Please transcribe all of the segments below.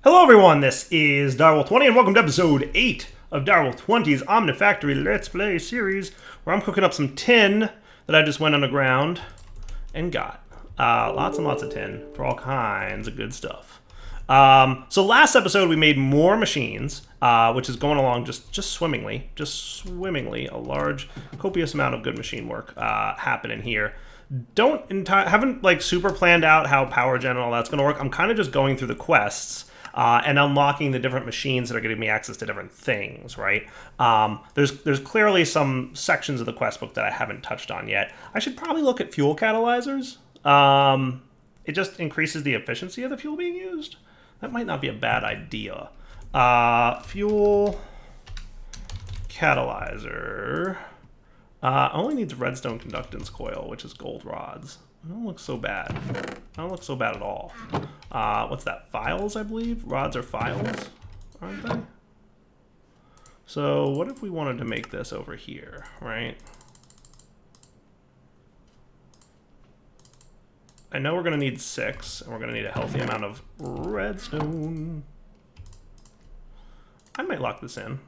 Hello everyone, this is Direwolf20 and welcome to episode 8 of Direwolf20's OmniFactory Let's Play series, where I'm cooking up some tin that I just went underground and got. Lots and lots of tin for all kinds of good stuff. So last episode we made more machines, which is going along just swimmingly. A large, copious amount of good machine work happening here. Haven't like super planned out how power gen and all that's going to work. I'm kind of just going through the quests. And unlocking the different machines that are giving me access to different things, right? There's clearly some sections of the quest book that I haven't touched on yet. I should probably look at fuel catalyzers. It just increases the efficiency of the fuel being used. That might not be a bad idea. Fuel catalyzer only needs redstone conductance coil, which is gold rods. It don't look so bad. Don't look so bad at all. What's that? Files, I believe? Rods are files, aren't they? So what if we wanted to make this over here, right? I know we're going to need 6, and we're going to need a healthy amount of redstone. I might lock this in.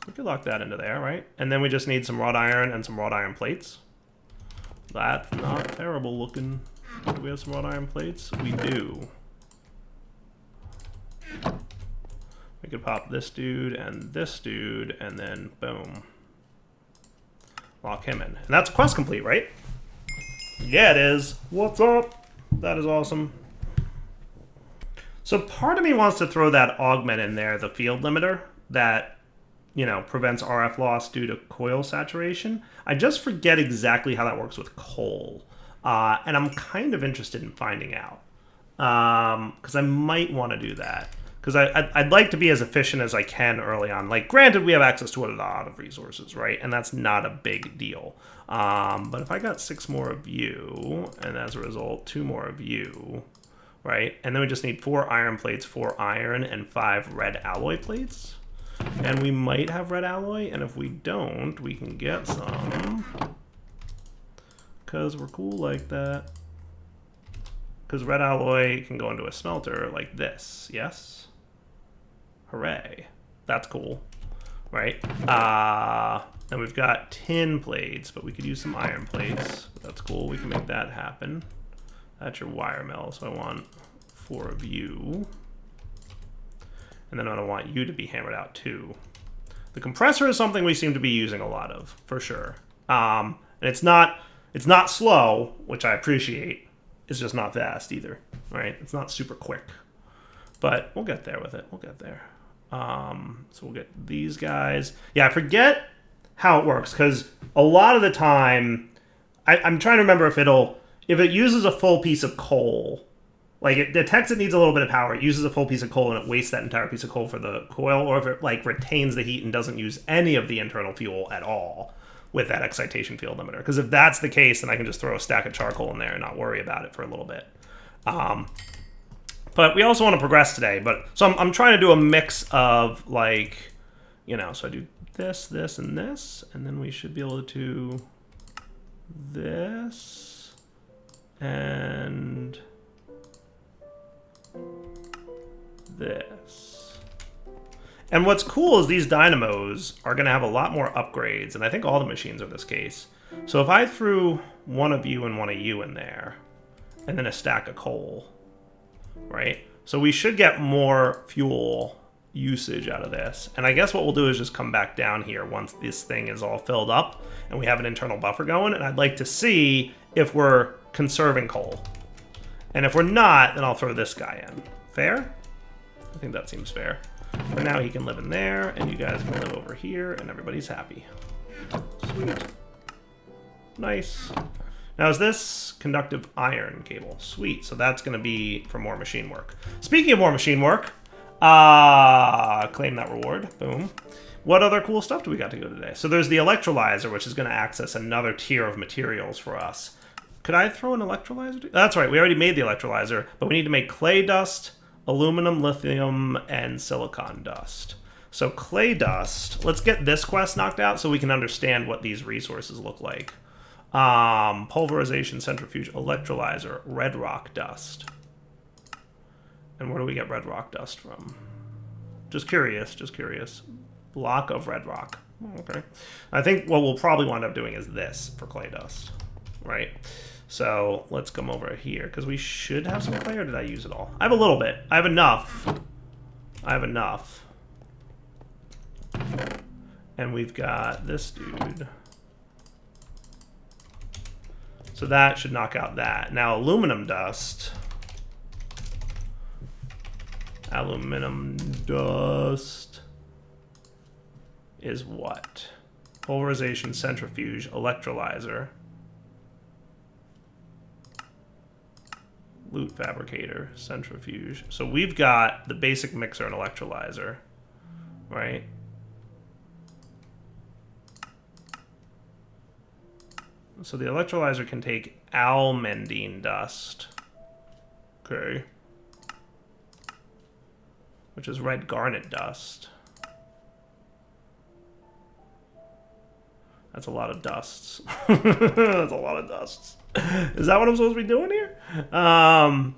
We could lock that into there, right? And then we just need some wrought iron and some wrought iron plates. That's not terrible looking. Do we have some wrought iron plates? We do. We could pop this dude, and then boom. Lock him in. And that's a quest complete, right? Yeah, it is. What's up? That is awesome. So part of me wants to throw that augment in there, the field limiter, that, you know, prevents RF loss due to coil saturation. I just forget exactly how that works with coal. And I'm kind of interested in finding out. Because I might want to do that. Because I'd like to be as efficient as I can early on. Like, granted, we have access to a lot of resources, right? And that's not a big deal. But if I got 6 more of you, and as a result, 2 more of you, right? And then we just need 4 iron plates, 4 iron, and 5 red alloy plates. And we might have red alloy, and if we don't, we can get some. Because we're cool like that. Because red alloy can go into a smelter like this, yes? Hooray. That's cool, right? And we've got tin plates, but we could use some iron plates. That's cool, we can make that happen. That's your wire mill, so I want 4 of you. And then I want you to be hammered out too. The compressor is something we seem to be using a lot of, for sure. And it's not slow, which I appreciate. It's just not fast either, right? It's not super quick. But we'll get there with it. We'll get there. So we'll get these guys. Yeah, I forget how it works, because a lot of the time, I'm trying to remember if it uses a full piece of coal. Like, it detects it needs a little bit of power, it uses a full piece of coal, and it wastes that entire piece of coal for the coil, or if it, like, retains the heat and doesn't use any of the internal fuel at all with that excitation field limiter. Because if that's the case, then I can just throw a stack of charcoal in there and not worry about it for a little bit. But we also want to progress today. So I'm trying to do a mix of, like, you know, so I do this, this, and this, and then we should be able to do this, and this. And what's cool is these dynamos are going to have a lot more upgrades, and I think all the machines are this case. So if I threw one of you and one of you in there, and then a stack of coal, right? So we should get more fuel usage out of this. And I guess what we'll do is just come back down here once this thing is all filled up, and we have an internal buffer going, and I'd like to see if we're conserving coal. And if we're not, then I'll throw this guy in. Fair? I think that seems fair. For now, he can live in there, and you guys can live over here, and everybody's happy. Sweet. Nice. Now, is this conductive iron cable? Sweet. So that's going to be for more machine work. Speaking of more machine work, claim that reward. Boom. What other cool stuff do we got to go today? So there's the electrolyzer, which is going to access another tier of materials for us. Could I throw an electrolyzer? That's right, we already made the electrolyzer, but we need to make clay dust, aluminum, lithium, and silicon dust. So clay dust, let's get this quest knocked out so we can understand what these resources look like. Pulverization, centrifuge, electrolyzer, red rock dust. And where do we get red rock dust from? Just curious, just curious. Block of red rock. Okay. I think what we'll probably wind up doing is this for clay dust, right? So let's come over here, because we should have some clay, or did I use it all? I have a little bit. I have enough. I have enough. And we've got this dude. So that should knock out that. Now aluminum dust. Aluminum dust is what? Pulverization, centrifuge, electrolyzer. Loot fabricator, centrifuge. So we've got the basic mixer and electrolyzer, right? So the electrolyzer can take almandine dust. Okay. Which is red garnet dust. That's a lot of dusts. That's a lot of dusts. Is that what I'm supposed to be doing here? You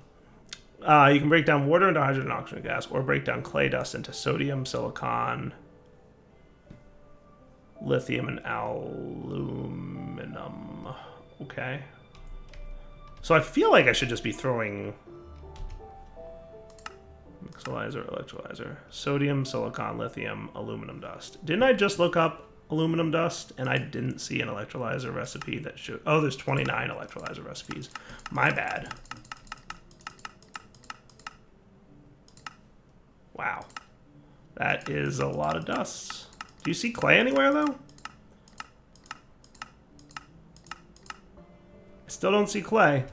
can break down water into hydrogen and oxygen gas, or break down clay dust into sodium, silicon, lithium, and aluminum. Okay. So I feel like I should just be throwing electrolyzer, sodium, silicon, lithium, aluminum dust. Didn't I just look up aluminum dust and I didn't see an electrolyzer recipe that should... Oh, there's 29 electrolyzer recipes. My bad. Wow. That is a lot of dust. Do you see clay anywhere, though? I still don't see clay.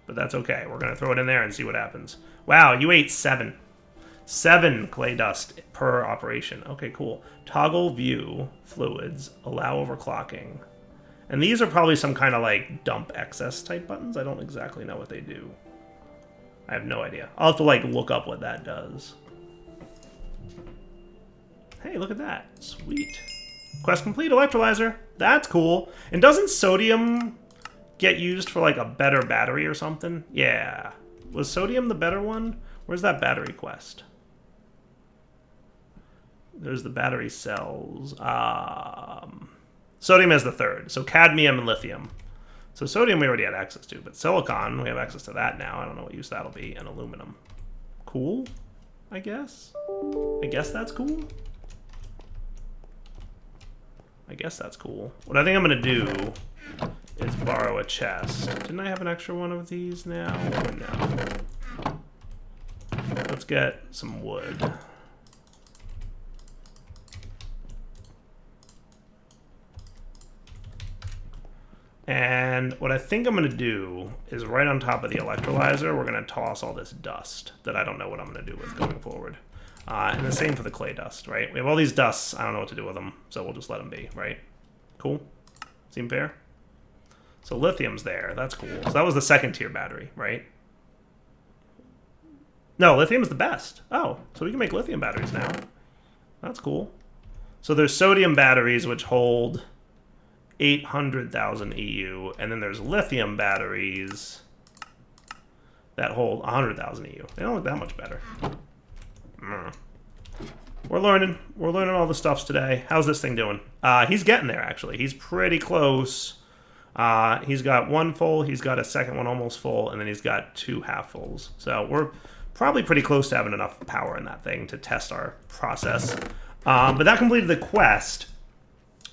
But that's okay. We're going to throw it in there and see what happens. Wow, you ate 7. 7 clay dust per operation. Okay, cool. Toggle view fluids. Allow overclocking. And these are probably some kind of like dump excess type buttons. I don't exactly know what they do. I have no idea. I'll have to like look up what that does. Hey, look at that. Sweet. Quest complete, electrolyzer. That's cool. And doesn't sodium get used for like a better battery or something? Yeah. Was sodium the better one? Where's that battery quest? There's the battery cells. Sodium is the third. So cadmium and lithium. So sodium we already had access to, but silicon, we have access to that now. I don't know what use that'll be. And aluminum. Cool, I guess. I guess that's cool. I guess that's cool. What I think I'm going to do is borrow a chest. Didn't I have an extra one of these now? No. Let's get some wood. And what I think I'm going to do is right on top of the electrolyzer, we're going to toss all this dust that I don't know what I'm going to do with going forward. And the same for the clay dust, right? We have all these dusts. I don't know what to do with them, so we'll just let them be, right? Cool? Seem fair? So lithium's there. That's cool. So that was the second tier battery, right? No, lithium is the best. Oh, so we can make lithium batteries now. That's cool. So there's sodium batteries, which hold 800,000 EU, and then there's lithium batteries that hold 100,000 EU. They don't look that much better. We're learning all the stuffs today. How's this thing doing? He's getting there, actually. He's pretty close. He's got one full, he's got a second one almost full, and then he's got 2 half fulls. So we're probably pretty close to having enough power in that thing to test our process. But that completed the quest,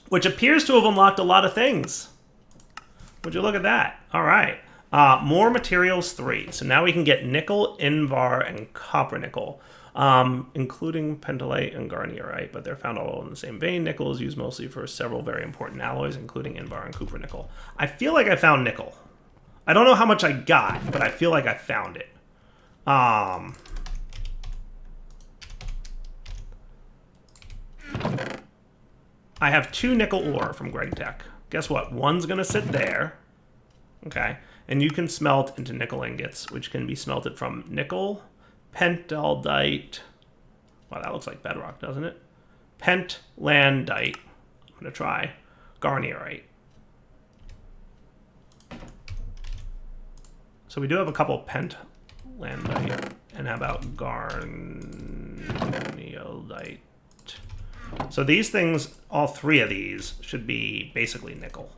which appears to have unlocked a lot of things. Would you look at that? All right. More materials 3. So now we can get nickel, invar, and copper nickel, including pentallite and garnierite, but they're found all in the same vein. Nickel is used mostly for several very important alloys, including invar and copper nickel. I feel like I found nickel. I don't know how much I got, but I feel like I found it. I have 2 nickel ore from Greg Tech. Guess what? One's going to sit there. Okay. And you can smelt into nickel ingots, which can be smelted from nickel, pentaldite. Wow, that looks like bedrock, doesn't it? Pentlandite. I'm going to try. Garnierite. So we do have a couple pentlandite And how about garniolite? So these things, all three of these, should be basically nickel.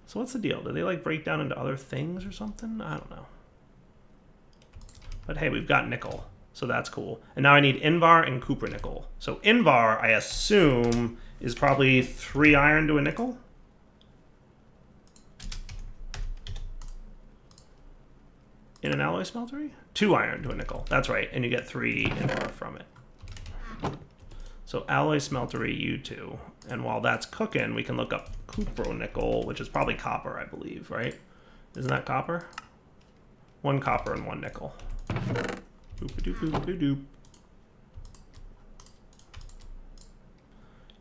So what's the deal? Do they like break down into other things or something? I don't know. But hey, we've got nickel, so that's cool. And now I need Invar and Cooper nickel. So Invar, I assume, is probably 3 iron to a nickel. In an alloy smeltery? 2 iron to a nickel. That's right, and you get 3 Invar from it. So alloy smeltery U2. And while that's cooking, we can look up cupronickel, which is probably copper, I believe, right? Isn't that copper? 1 copper and 1 nickel. Boop-a-doop-boop-a-doop.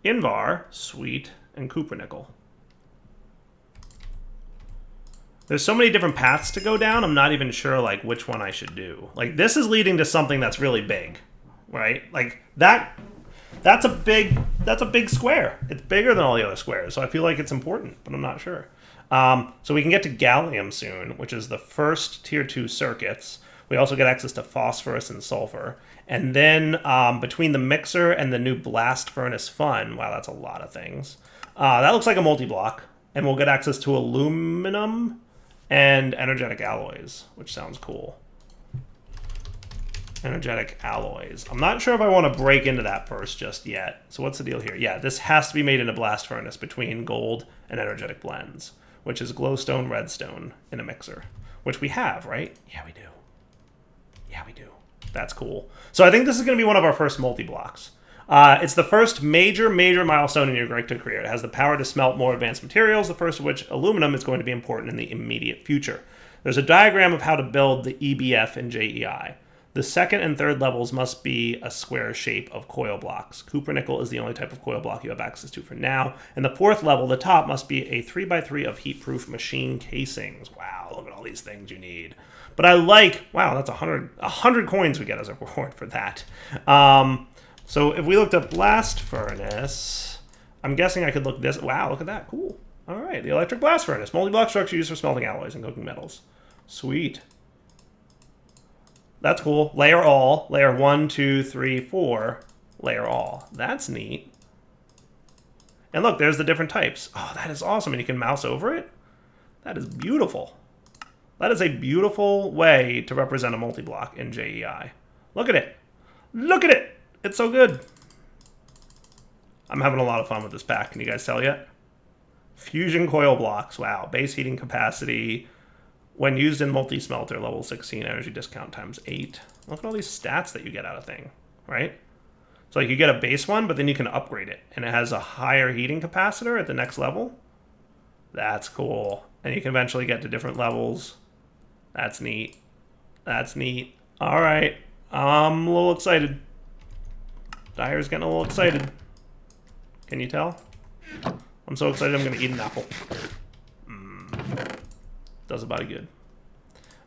Invar, sweet, and cupronickel. There's so many different paths to go down, I'm not even sure like which one I should do. Like this is leading to something that's really big, right? Like that's a big square. It's bigger than all the other squares, so I feel like it's important, but I'm not sure. So we can get to gallium soon, which is the first tier 2 circuits. We also get access to phosphorus and sulfur. And then between the mixer and the new blast furnace fun, wow, that's a lot of things. That looks like a multi-block. And we'll get access to aluminum and energetic alloys, which sounds cool. Energetic alloys. I'm not sure if I want to break into that first just yet. So what's the deal here? Yeah, this has to be made in a blast furnace between gold and energetic blends, which is glowstone, redstone in a mixer, which we have, right? Yeah, we do. Yeah, we do. That's cool. So I think this is going to be one of our first multi-blocks. It's the first major milestone in your Greco career. It has the power to smelt more advanced materials, the first of which, aluminum, is going to be important in the immediate future. There's a diagram of how to build the EBF and JEI. The second and third levels must be a square shape of coil blocks. Cupronickel is the only type of coil block you have access to for now. And the fourth level, the top, must be a 3x3 of heat-proof machine casings. Wow, look at all these things you need. But I like, wow, that's 100 coins we get as a reward for that. So if we looked up blast furnace, I'm guessing I could look this. Wow, look at that. Cool. All right, the electric blast furnace. Multi-block structure used for smelting alloys and cooking metals. Sweet. That's cool. Layer all. Layer 1, 2, 3, 4. Layer all. That's neat. And look, there's the different types. Oh, that is awesome. And you can mouse over it. That is beautiful. That is a beautiful way to represent a multi-block in JEI. Look at it. Look at it. It's so good. I'm having a lot of fun with this pack. Can you guys tell yet? Fusion coil blocks. Wow. Base heating capacity. When used in multi-smelter, level 16, energy discount times 8. Look at all these stats that you get out of thing, right? So like you get a base one, but then you can upgrade it. And it has a higher heating capacitor at the next level. That's cool. And you can eventually get to different levels. That's neat. That's neat. All right. I'm a little excited. Dyer's getting a little excited. Can you tell? I'm so excited I'm going to eat an apple. Does about as good.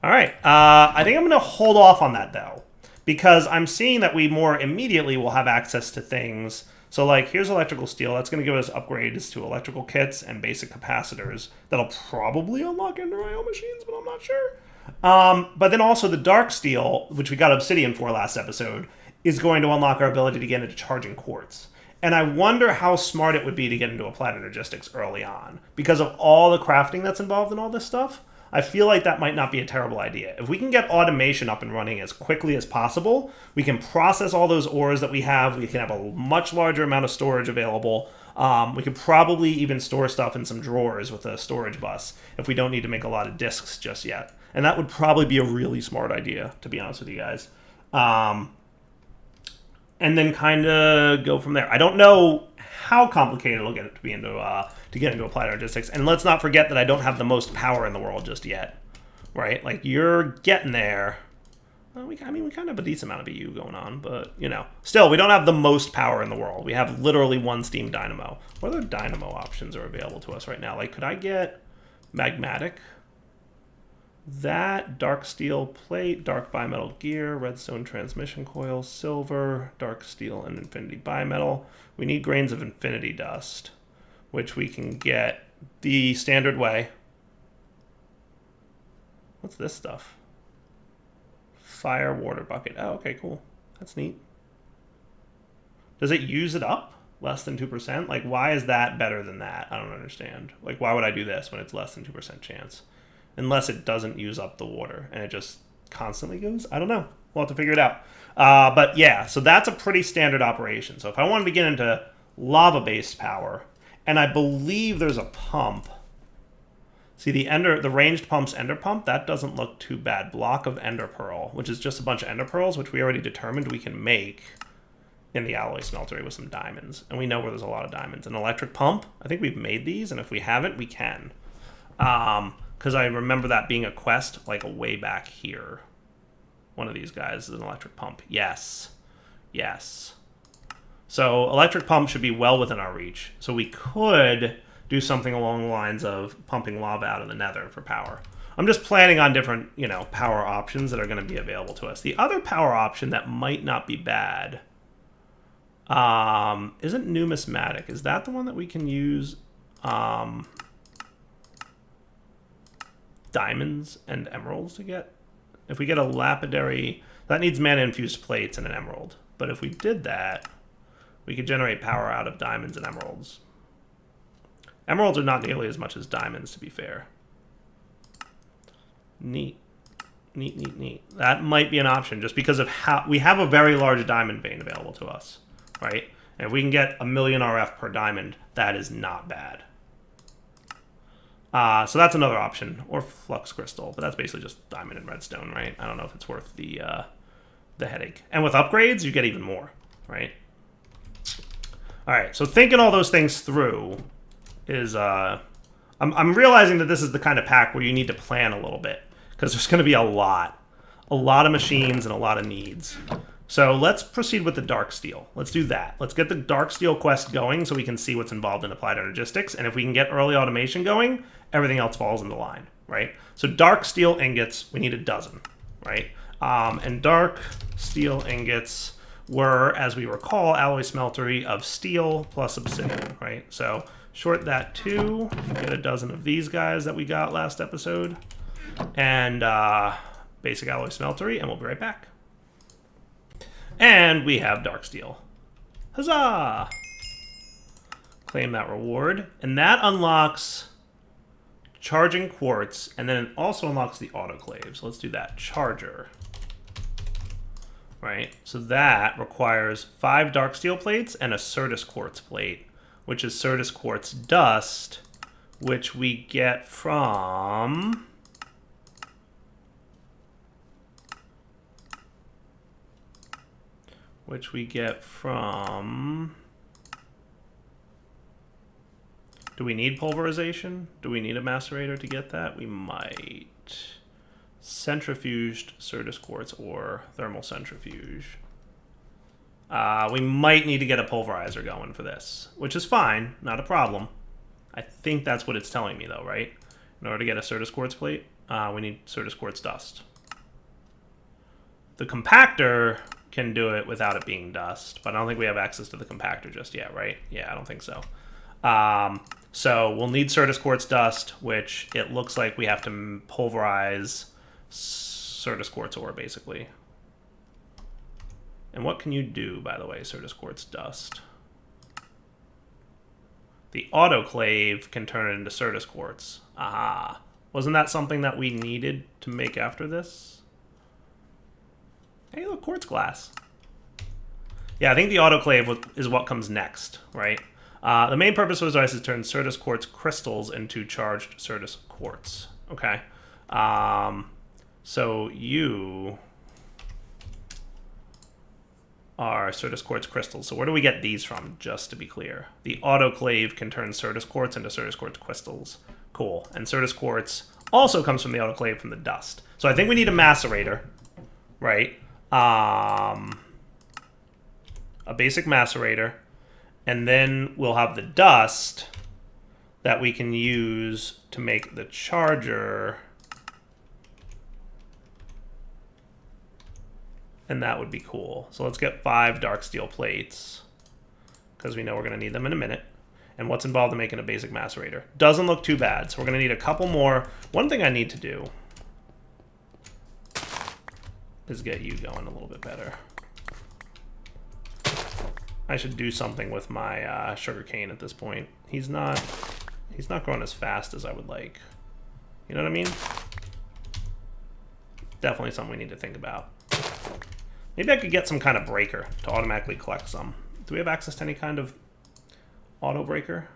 All right. I think I'm going to hold off on that, though, because I'm seeing that we more immediately will have access to things. So, like, here's electrical steel. That's going to give us upgrades to electrical kits and basic capacitors. That'll probably unlock Ender IO machines, but I'm not sure. But then also the dark steel, which we got obsidian for last episode, is going to unlock our ability to get into charging quartz. And I wonder how smart it would be to get into applied energistics early on. Because of all the crafting that's involved in all this stuff, I feel like that might not be a terrible idea. If we can get automation up and running as quickly as possible, we can process all those ores that we have. We can have a much larger amount of storage available. We could probably even store stuff in some drawers with a storage bus if we don't need to make a lot of disks just yet. And that would probably be a really smart idea, to be honest with you guys. And then kind of go from there. I don't know how complicated it'll get to be to get into applied energistics. And let's not forget that I don't have the most power in the world just yet, right? Like, you're getting there. Well, we kind of have a decent amount of EU going on, but, you know. Still, we don't have the most power in the world. We have literally one steam dynamo. What other dynamo options are available to us right now? Like, could I get magmatic? That, dark steel plate, dark bimetal gear, redstone transmission coil, silver, dark steel, and infinity bimetal. We need grains of infinity dust, which we can get the standard way. What's this stuff? Fire water bucket. Oh, okay, cool. That's neat. Does it use it up? Less than 2%? Like, why is that better than that? I don't understand. Like, why would I do this when it's less than 2% chance? Unless it doesn't use up the water and it just constantly goes? I don't know. We'll have to figure it out. But yeah, so that's a pretty standard operation. So if I wanted to get into lava-based power, and I believe there's a pump. See, the ranged pump's ender pump, that doesn't look too bad. Block of ender pearl, which is just a bunch of ender pearls, which we already determined we can make in the alloy smeltery with some diamonds. And we know where there's a lot of diamonds. An electric pump, I think we've made these, and if we haven't, we can. Because I remember that being a quest, like, way back here. One of these guys is an electric pump. Yes. Yes. So electric pump should be well within our reach. So we could do something along the lines of pumping lava out of the nether for power. I'm just planning on different, power options that are going to be available to us. The other power option that might not be bad isn't numismatic. Is that the one that we can use diamonds and emeralds to get? If we get a lapidary, that needs mana-infused plates and an emerald. But if we did that, we could generate power out of diamonds and emeralds. Emeralds are not nearly as much as diamonds, to be fair. Neat. Neat, neat, neat. That might be an option just because of how we have a very large diamond vein available to us, right? And if we can get 1,000,000 RF per diamond, that is not bad. So that's another option, or flux crystal, but that's basically just diamond and redstone, right? I don't know if it's worth the headache. And with upgrades, you get even more, right? All right, so thinking all those things through is I'm realizing that this is the kind of pack where you need to plan a little bit because there's going to be a lot of machines and a lot of needs. So let's proceed with the dark steel. Let's do that. Let's get the dark steel quest going so we can see what's involved in applied energistics. And if we can get early automation going, everything else falls into line, right? So dark steel ingots, we need a dozen, right? And dark steel ingots were, as we recall, alloy smeltery of steel plus obsidian, right? So short that 2, get a dozen of these guys that we got last episode, and basic alloy smeltery, and we'll be right back. And we have dark steel. Huzzah! Claim that reward. And that unlocks charging quartz, and then it also unlocks the autoclave. So let's do that. Charger. Right? So that requires 5 dark steel plates and a Certus quartz plate, which is Certus quartz dust, which we get from... Do we need pulverization? Do we need a macerator to get that? We might. Centrifuged Certus quartz or thermal centrifuge. We might need to get a pulverizer going for this, which is fine, not a problem. I think that's what it's telling me though, right? In order to get a Certus quartz plate, we need Certus quartz dust. The compactor can do it without it being dust, but I don't think we have access to the compactor just yet, right? Yeah, I don't think so. So we'll need Certus quartz dust, which it looks like we have to pulverize Certus quartz ore, basically. And what can you do, by the way, Certus quartz dust? The autoclave can turn it into Certus quartz. Aha. Wasn't that something that we needed to make after this? Hey, look, quartz glass. Yeah, I think the autoclave is what comes next, right? The main purpose of this device is to turn Certus quartz crystals into charged Certus quartz. Okay. So you are Certus quartz crystals. So where do we get these from, just to be clear? The autoclave can turn Certus quartz into Certus quartz crystals. Cool. And Certus quartz also comes from the autoclave from the dust. So I think we need a macerator, right? A basic macerator, and then we'll have the dust that we can use to make the charger, and that would be cool. So let's get 5 dark steel plates because we know we're going to need them in a minute. And what's involved in making a basic macerator? Doesn't look too bad, so we're going to need a couple more. One thing I need to do is get you going a little bit better. I should do something with my sugarcane at this point. He's not growing as fast as I would like. You know what I mean? Definitely something we need to think about. Maybe I could get some kind of breaker to automatically collect some. Do we have access to any kind of auto breaker?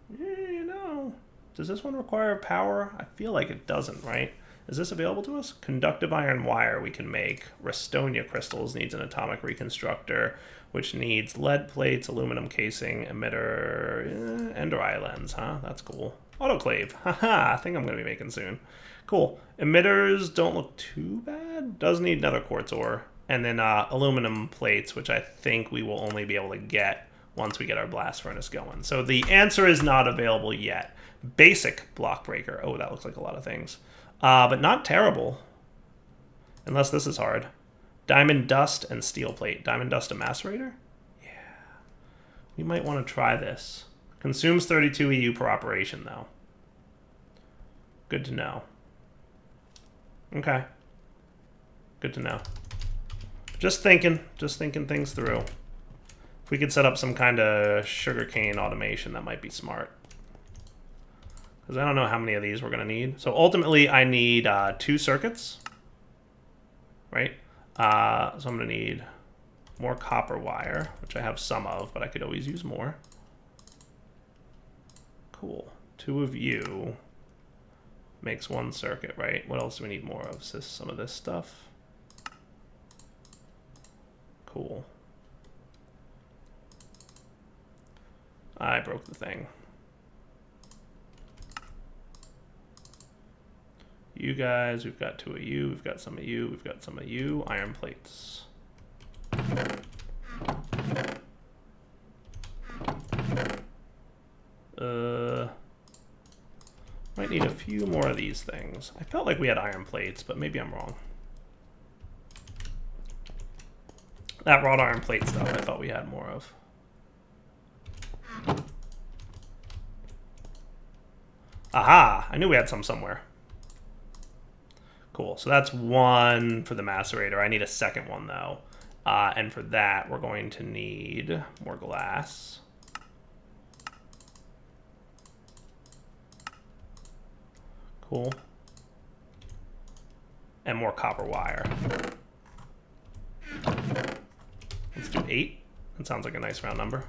Yeah, you know. Does this one require power? I feel like it doesn't, right? Is this available to us? Conductive iron wire we can make. Restonia crystals needs an atomic reconstructor, which needs lead plates, aluminum casing, emitter, ender eye lens, huh? That's cool. Autoclave, haha, I think I'm going to be making soon. Cool. Emitters don't look too bad. Does need another quartz ore. And then aluminum plates, which I think we will only be able to get once we get our blast furnace going. So the answer is not available yet. Basic block breaker. Oh, that looks like a lot of things. But not terrible. Unless this is hard. Diamond dust and steel plate. Diamond dust and macerator? Yeah. We might want to try this. Consumes 32 EU per operation, though. Good to know. Okay. Good to know. Just thinking things through. If we could set up some kind of sugarcane automation, that might be smart. Because I don't know how many of these we're going to need. So ultimately, I need 2 circuits. Right? So I'm going to need more copper wire, which I have some of, but I could always use more. Cool. 2 of you makes 1 circuit, right? What else do we need more of? Is this some of this stuff? Cool. I broke the thing. You guys, we've got 2 of you, we've got some of you, we've got some of you. Iron plates. Might need a few more of these things. I felt like we had iron plates, but maybe I'm wrong. That wrought iron plate stuff I thought we had more of. Aha! I knew we had some somewhere. Cool, so that's 1 for the macerator. I need a second one, though. And for that, we're going to need more glass. Cool. And more copper wire. Let's do 8. That sounds like a nice round number.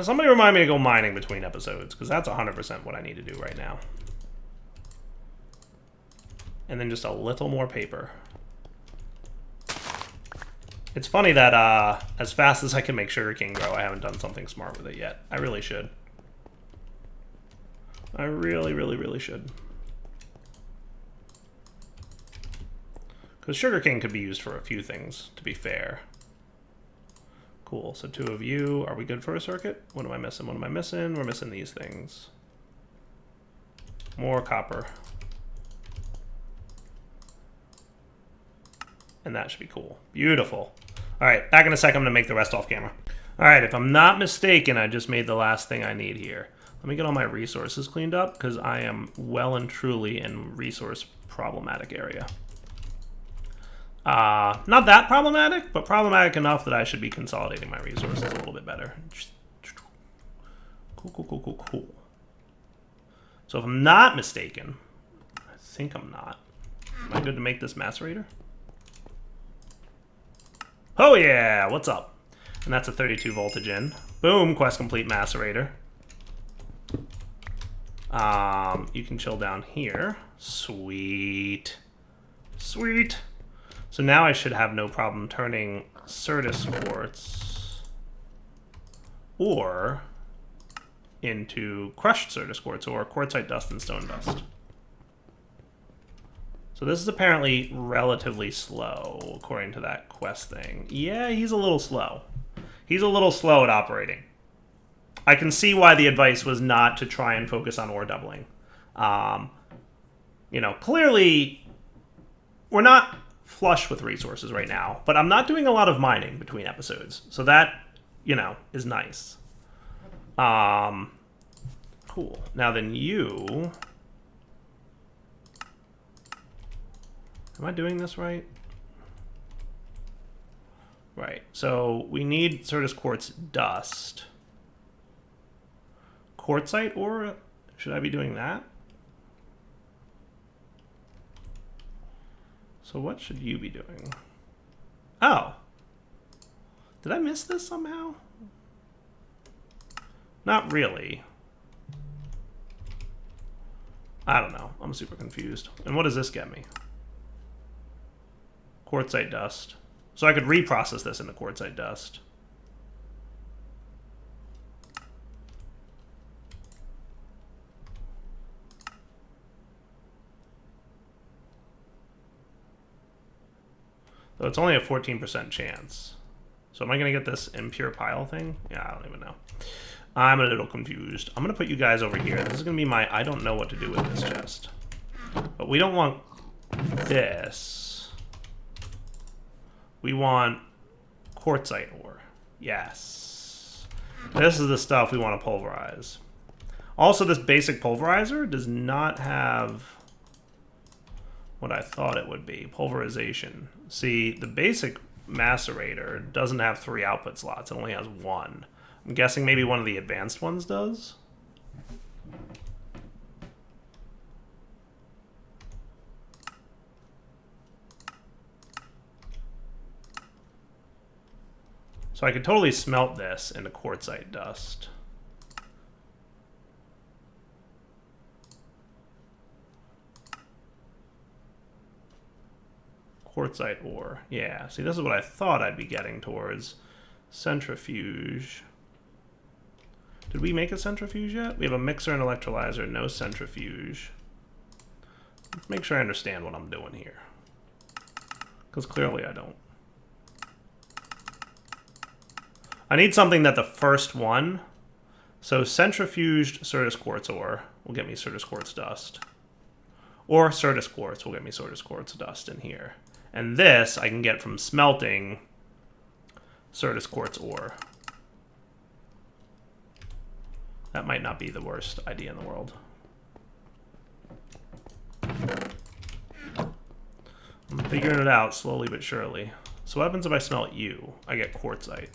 Somebody remind me to go mining between episodes, because that's 100% what I need to do right now. And then just a little more paper. It's funny that as fast as I can make sugarcane grow, I haven't done something smart with it yet. I really should. I really, really, really should. Because sugarcane could be used for a few things, to be fair. Cool, so 2 of you. Are we good for a circuit? What am I missing? What am I missing? We're missing these things. More copper. And that should be cool. Beautiful. All right, back in a second. I'm going to make the rest off camera. All right, if I'm not mistaken, I just made the last thing I need here. Let me get all my resources cleaned up, because I am well and truly in resource problematic area. Not that problematic, but problematic enough that I should be consolidating my resources a little bit better. Cool, cool, cool, cool, cool. So if I'm not mistaken, I think I'm not. Am I good to make this macerator? Oh yeah, what's up? And that's a 32 voltage in. Boom, quest complete macerator. You can chill down here. Sweet. Sweet. So now I should have no problem turning Certus quartz or into crushed Certus quartz or quartzite dust and stone dust. So this is apparently relatively slow, according to that quest thing. Yeah, he's a little slow. He's a little slow at operating. I can see why the advice was not to try and focus on ore doubling. You know, clearly, we're not flush with resources right now, but I'm not doing a lot of mining between episodes. So that, you know, is nice. Cool. Now then you... Am I doing this right? Right. So we need Certus quartz dust. Quartzite ore? Should I be doing that? So what should you be doing? Oh. Did I miss this somehow? Not really. I don't know. I'm super confused. And what does this get me? Quartzite dust. So I could reprocess this into quartzite dust. Though it's only a 14% chance. So am I going to get this impure pile thing? Yeah, I don't even know. I'm a little confused. I'm going to put you guys over here. This is going to be my I don't know what to do with this chest. But we don't want this. We want quartzite ore. Yes. This is the stuff we want to pulverize. Also, this basic pulverizer does not have what I thought it would be. Pulverization. See, the basic macerator doesn't have 3 output slots. It only has 1. I'm guessing maybe one of the advanced ones does. So I could totally smelt this into quartzite dust. Quartzite ore. Yeah, see, this is what I thought I'd be getting towards. Centrifuge. Did we make a centrifuge yet? We have a mixer and electrolyzer, no centrifuge. Let's make sure I understand what I'm doing here. Because clearly I don't. I need something that the first one... So centrifuged Certus quartz ore will get me Certus quartz dust. Or Certus quartz will get me Certus quartz dust in here. And this I can get from smelting Certus quartz ore. That might not be the worst idea in the world. I'm figuring it out slowly but surely. So what happens if I smelt you? I get quartzite.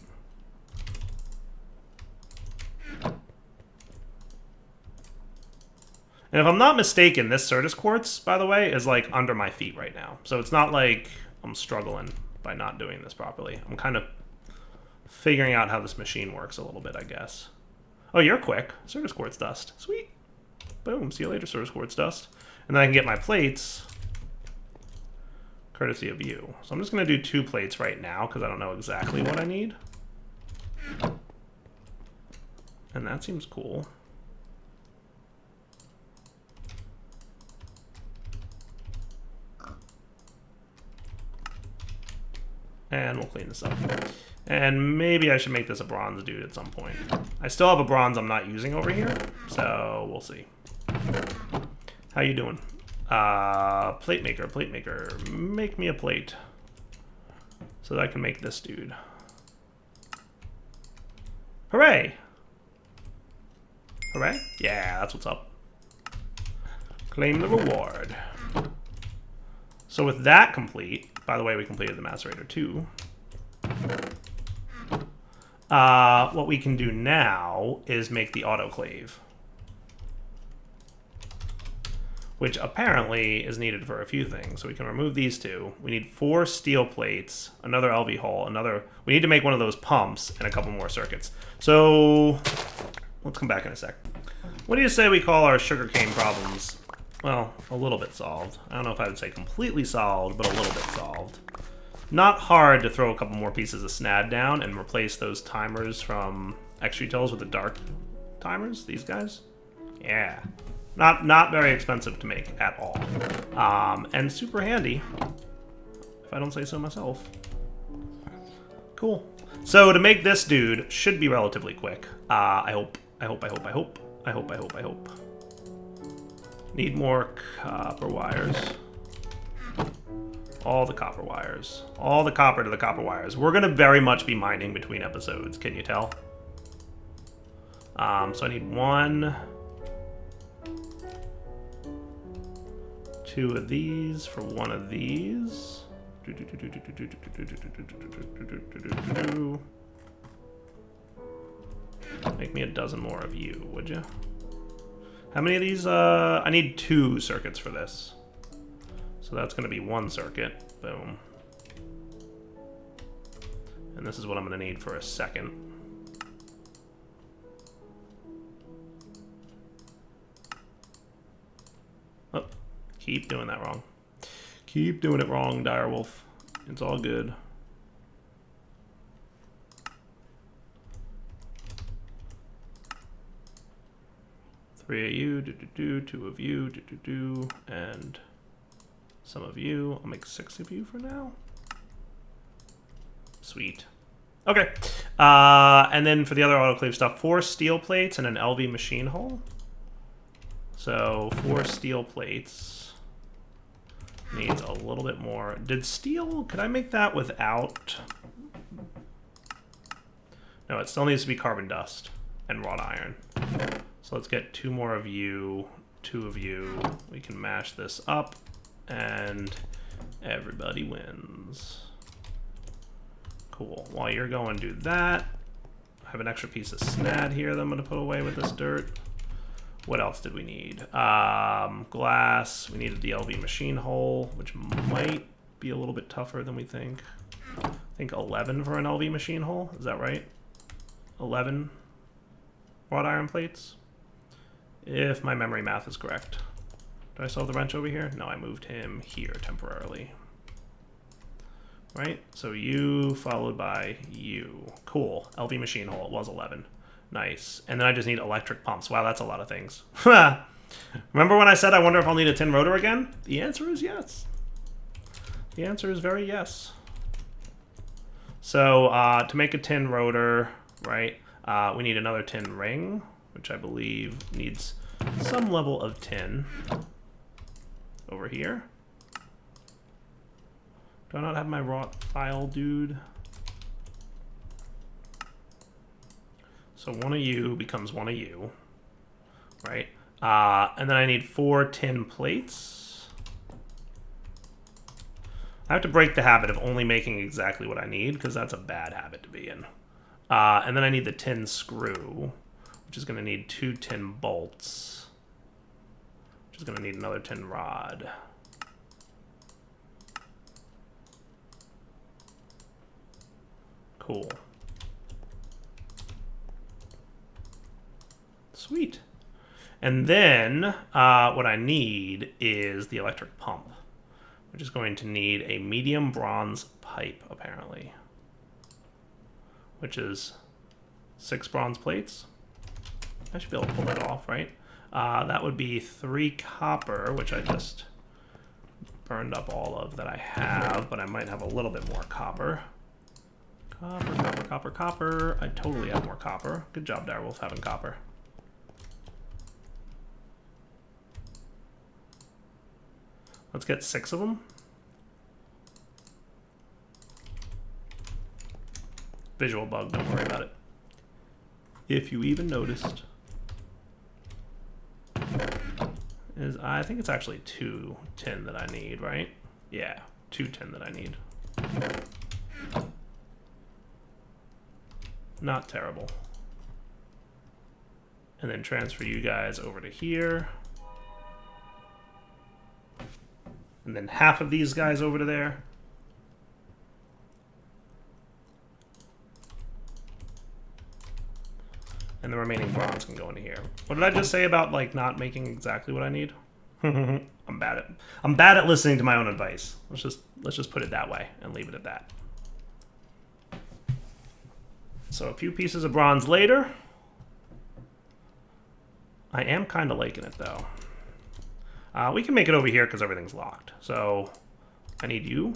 And if I'm not mistaken, this Certus quartz, by the way, is like under my feet right now. So it's not like I'm struggling by not doing this properly. I'm kind of figuring out how this machine works a little bit, I guess. Oh, you're quick. Certus quartz dust. Sweet. Boom. See you later, Certus quartz dust. And then I can get my plates courtesy of you. So I'm just going to do 2 plates right now because I don't know exactly what I need. And that seems cool. And we'll clean this up. And maybe I should make this a bronze dude at some point. I still have a bronze I'm not using over here, so we'll see. How you doing? Plate maker, make me a plate so that I can make this dude. Hooray! Hooray? Yeah, that's what's up. Claim the reward. So with that complete, by the way, we completed the macerator too. What we can do now is make the autoclave, which apparently is needed for a few things. So we can remove these 2. We need 4 steel plates, another LV hull, we need to make one of those pumps, and a couple more circuits. So let's come back in a sec. What do you say we call our sugarcane problems? Well, a little bit solved. I don't know if I would say completely solved, but a little bit solved. Not hard to throw a couple more pieces of SNAD down and replace those timers from X-Utils with the dark timers, these guys. Yeah. Not very expensive to make at all. And super handy, if I don't say so myself. Cool. So to make this dude should be relatively quick. I hope. Need more copper wires. All the copper wires. All the copper to the copper wires. We're going to very much be mining between episodes, can you tell? So I need 1, 2 of these for 1 of these. Make me a dozen more of you, would you? How many of these? I need 2 circuits for this. So that's going to be 1 circuit. Boom. And this is what I'm going to need for a second. Oh, keep doing that wrong. Keep doing it wrong, Direwolf. It's all good. Three of you, 2 of you, and some of you. I'll make 6 of you for now. Sweet. Okay. And then for the other autoclave stuff, 4 steel plates and an LV machine hull. So 4 steel plates. Needs a little bit more. Did steel, could I make that without? No, it still needs to be carbon dust and wrought iron. So let's get 2 more of you, 2 of you. We can mash this up and everybody wins. Cool. While you're going do that, I have an extra piece of snad here that I'm going to put away with this dirt. What else did we need? Glass. We needed the LV machine hull, which might be a little bit tougher than we think. I think 11 for an LV machine hull. Is that right? 11 wrought iron plates? If my memory math is correct. Do I still have the wrench over here? No, I moved him here temporarily. Right? So you followed by you. Cool. LV machine hull. It was 11. Nice. And then I just need electric pumps. Wow, that's a lot of things. Remember when I said I wonder if I'll need a tin rotor again? The answer is yes. The answer is very yes. So to make a tin rotor, right, we need another tin ring, which I believe needs some level of tin over here. Do I not have my wrought file, dude? So 1 of you becomes 1 of you, right? And then I need 4 tin plates. I have to break the habit of only making exactly what I need, because that's a bad habit to be in. And then I need the tin screw, which is going to need 2 tin bolts, which is going to need another tin rod. Cool. Sweet. And then what I need is the electric pump, which is going to need a medium bronze pipe, apparently, which is 6 bronze plates. I should be able to pull that off, right? That would be 3 copper, which I just burned up all of that I have, but I might have a little bit more copper. Copper, copper, copper, copper. I totally have more copper. Good job, Direwolf, having copper. Let's get 6 of them. Visual bug, don't worry about it. If you even noticed. I think it's actually 2 tin that I need, right? Yeah, 2 tin that I need. Not terrible. And then transfer you guys over to here. And then half of these guys over to there. And the remaining bronze can go into here. What did I just say about like not making exactly what I need? I'm bad at listening to my own advice. Let's just put it that way and leave it at that. So a few pieces of bronze later. I am kind of liking it though. We can make it over here because everything's locked. So I need you.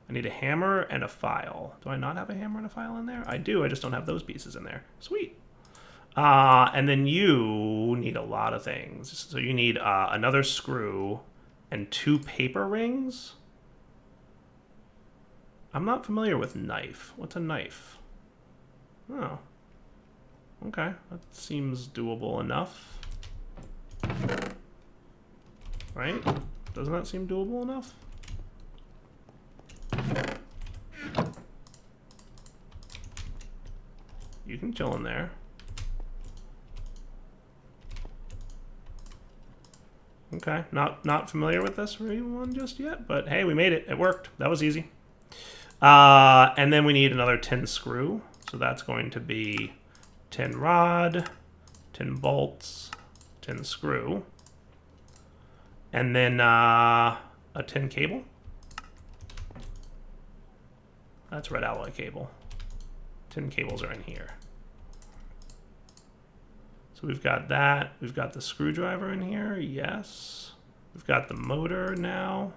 I need a hammer and a file. Do I not have a hammer and a file in there? I do, I just don't have those pieces in there. Sweet. And then you need a lot of things. So you need another screw and 2 paper rings. I'm not familiar with knife. What's a knife? Oh. Okay, that seems doable enough. Right? Doesn't that seem doable enough? You can chill in there. Okay, not familiar with this one just yet, but hey, we made it. It worked. That was easy. And then we need another tin screw. So that's going to be tin rod, tin bolts, tin screw, and then a tin cable. That's red alloy cable. Tin cables are in here. So we've got that. We've got the screwdriver in here. Yes. We've got the motor now.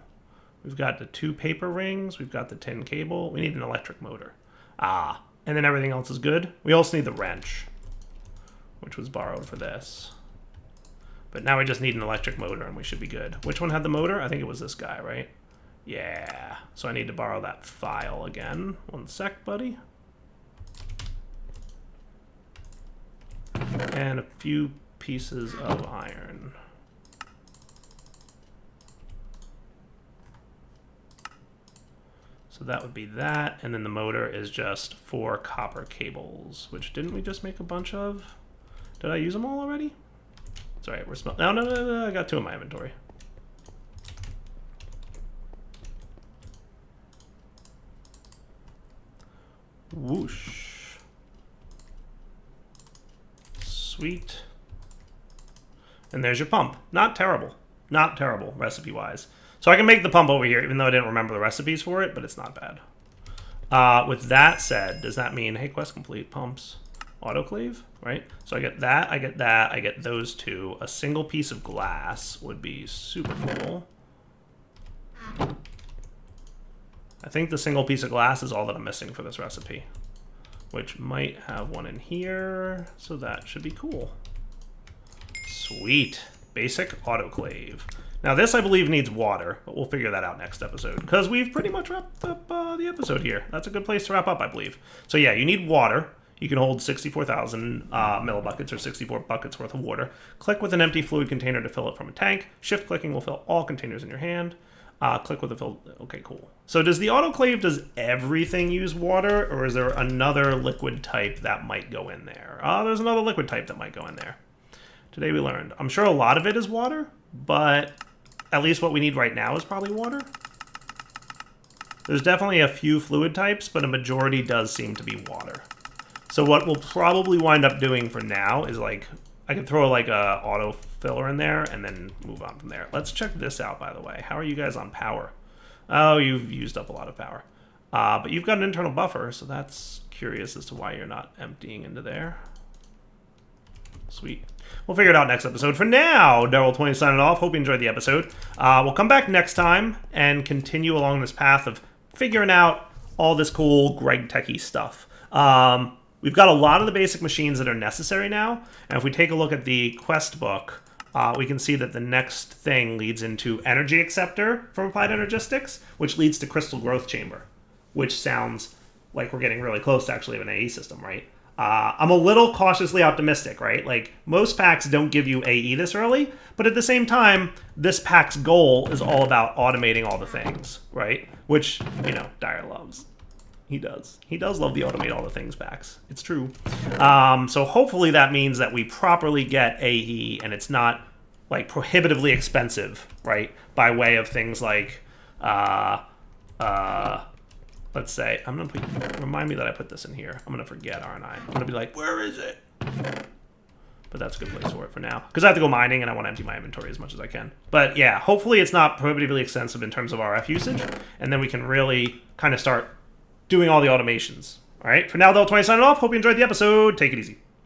We've got the 2 paper rings. We've got the tin cable. We need an electric motor. Ah, and then everything else is good. We also need the wrench, which was borrowed for this. But now we just need an electric motor and we should be good. Which one had the motor? I think it was this guy, right? Yeah. So I need to borrow that file again. 1 sec, buddy. And a few pieces of iron. So that would be that, and then the motor is just 4 copper cables, which didn't we just make a bunch of? Did I use them all already? It's all right, we're no, I got 2 in my inventory. Whoosh. Sweet. And there's your pump. Not terrible. Not terrible, recipe-wise. So I can make the pump over here, even though I didn't remember the recipes for it, but it's not bad. With that said, does that mean, hey, quest complete, pumps, autoclave, right? So I get that, I get those 2. A single piece of glass would be super cool. I think the single piece of glass is all that I'm missing for this recipe, which might have one in here, so that should be cool. Sweet. Basic autoclave. Now this, I believe, needs water, but we'll figure that out next episode, because we've pretty much wrapped up the episode here. That's a good place to wrap up, I believe. So yeah, you need water. You can hold 64,000 millibuckets or 64 buckets worth of water. Click with an empty fluid container to fill it from a tank. Shift clicking will fill all containers in your hand. Click with the fill. Okay, cool. So does the autoclave, does everything use water, or is there another liquid type that might go in there? There's another liquid type that might go in there. Today we learned. I'm sure a lot of it is water, but at least what we need right now is probably water. There's definitely a few fluid types, but a majority does seem to be water. So what we'll probably wind up doing for now is, like, I could throw like a auto filler in there and then move on from there. Let's check this out, by the way. How are you guys on power? Oh, you've used up a lot of power. But you've got an internal buffer, so that's curious as to why you're not emptying into there. Sweet. We'll figure it out next episode. For now, Daryl20 signing off. Hope you enjoyed the episode. We'll come back next time and continue along this path of figuring out all this cool Greg Techie stuff. We've got a lot of the basic machines that are necessary now, and if we take a look at the quest book, we can see that the next thing leads into Energy Acceptor from Applied Energistics, which leads to Crystal Growth Chamber, which sounds like we're getting really close to actually an AE system, right? I'm a little cautiously optimistic, right? Like, most packs don't give you AE this early, but at the same time, this pack's goal is all about automating all the things, right? Which, you know, Dyer loves. He does. He does love the automate all the things packs. It's true. So hopefully that means that we properly get AE and it's not, like, prohibitively expensive, right? By way of things like, let's say, I'm going to put, remind me that I put this in here. I'm going to forget, aren't I? I'm going to be like, where is it? But that's a good place for it for now. Because I have to go mining and I want to empty my inventory as much as I can. But yeah, hopefully it's not prohibitively expensive in terms of RF usage. And then we can really kind of start doing all the automations. All right, for now, Daryl20 signing off. Hope you enjoyed the episode. Take it easy.